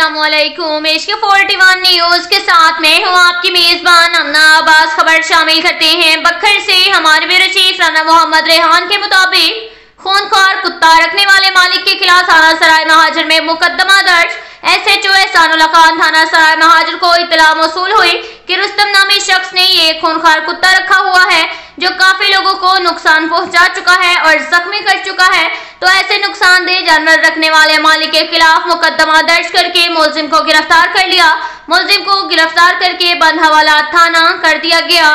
अस्सलामुअलैकुम। इश्क 41 न्यूज के साथ मैं हूँ आपकी मेजबान अमना अब्बास। खबर शामिल करते हैं बखर से। हमारे ब्यूरो चीफ राना मोहम्मद रेहान के मुताबिक खूनख्वार कुत्ता रखने वाले मालिक के खिलाफ थाना सराय महाजर में मुकदमा दर्ज। SHO एहसानुल्लाह खान थाना सराय महाजर को इत्तला मौसूल हुई कि रुस्तम नामी शख्स ने ये खूनख्वार कुत्ता रखा हुआ है जो काफी लोगों को नुकसान पहुंचा चुका है और जख्मी कर चुका है। तो ऐसे नुकसानदेह जानवर रखने वाले मालिक के खिलाफ मुकदमा दर्ज करके मुलजिम को गिरफ्तार कर लिया। मुलजिम को गिरफ्तार करके बंद हवालात थाना कर दिया गया।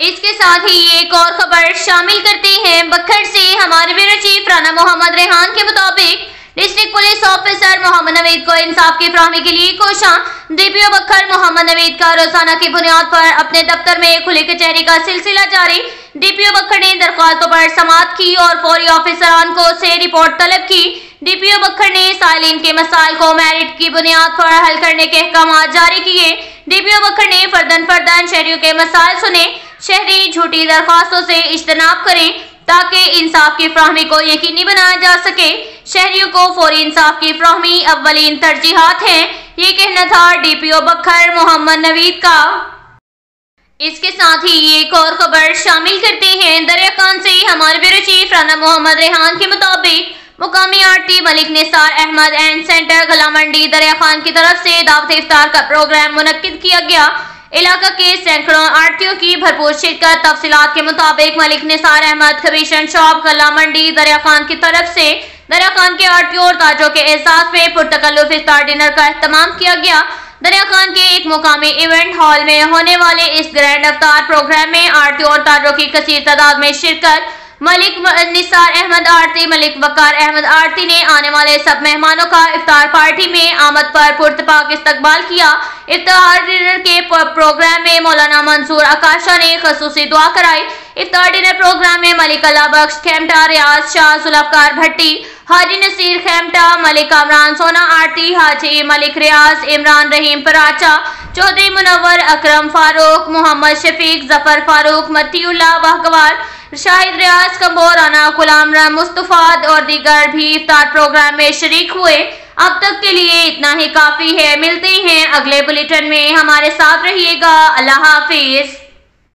इसके साथ ही एक और खबर शामिल करते हैं बखर से। हमारे ब्यूरो चीफ राना मोहम्मद रेहान के मुताबिक district police officer Mohammad Naveed को इंसाफ की फराहमी के लिए कोशां। DPO बखर मोहम्मद नवीद का रोजाना की बुनियाद पर अपने दफ्तर में खुली कचहरी का सिलसिला जारी। DPO बखर ने दरख्वास्तों पर समाअत की और फौरी ऑफिसरान को से रिपोर्ट तलब की। DPO बखर ने साइलिन के मसाइल को मेरिट की बुनियाद पर हल करने के अहकाम जारी किए। DPO बखर ने फर्दन शहरियों के मसाइल सुने। शहरी झूठी दरख्वास्तों से इज्तनाब करें ताकि इंसाफ की फराहमी को यकीनी बनाया जा सके। शहरियों को फौरी इंसाफ की फराहमी अव्वलीन तरजीहात है, ये कहना था DPO बखर मोहम्मद नवीद का। इसके साथ ही एक और खबर शामिल करते हैं दरिया खान से। हमारे ब्यूरो चीफ राना मोहम्मद रेहान के मुताबिक मुकामी RT Malik Nisar Ahmad and centre गला मंडी दरिया खान की तरफ से दावत इफ्तार का प्रोग्राम मुनक्किद किया गया। इलाका के सैकड़ों आड़तियों की भरपूर शिरकत। तफसीलात के मुताबिक मलिक निसार अहमद कमीशन शॉप गला मंडी दरिया खान की तरफ से दरिया खान के आड़तियों और ताजों के एहसास में पुरतकल्लुफ इफ्तार डिनर का एहतमाम किया गया। दरिया खान के एक मुकामी इवेंट हॉल में होने वाले इस ग्रैंड इफ्तार प्रोग्राम में आड़तियों और ताजों की कसीर तादाद में शिरकत। मलिक निसार अहमद आरती मलिक वकार अहमद आरती ने आने वाले सब मेहमानों का इफ्तार पार्टी में आमद पर पुरतपाक इस्तकबाल किया। इफ्तार डिनर के प्रोग्राम में मौलाना मंसूर आकाशा ने खसूसी दुआ कराई। इफ्तार डिनर प्रोग्राम में मलिक अल्लाह बख्श खेमटा, रियाज शाह, जुल्फकार भट्टी, हाजी नसीर खेमटा, मलिक कामरान सोना आरती, हाजी मलिक रियाज, इमरान रहीम पराचा, चौधरी मुनव्वर, अकरम फारूक, मोहम्मद शफीक, जफर फारूक, मतीउल्लाह वाहगवार, शाहिद रियाज कंबोर, राना गुलाम मुस्तफाद और दीगर भी इफ्तार प्रोग्राम में शरीक हुए। अब तक के लिए इतना ही काफी है। मिलते हैं अगले बुलेटिन में, हमारे साथ रहिएगा। अल्लाह हाफिज।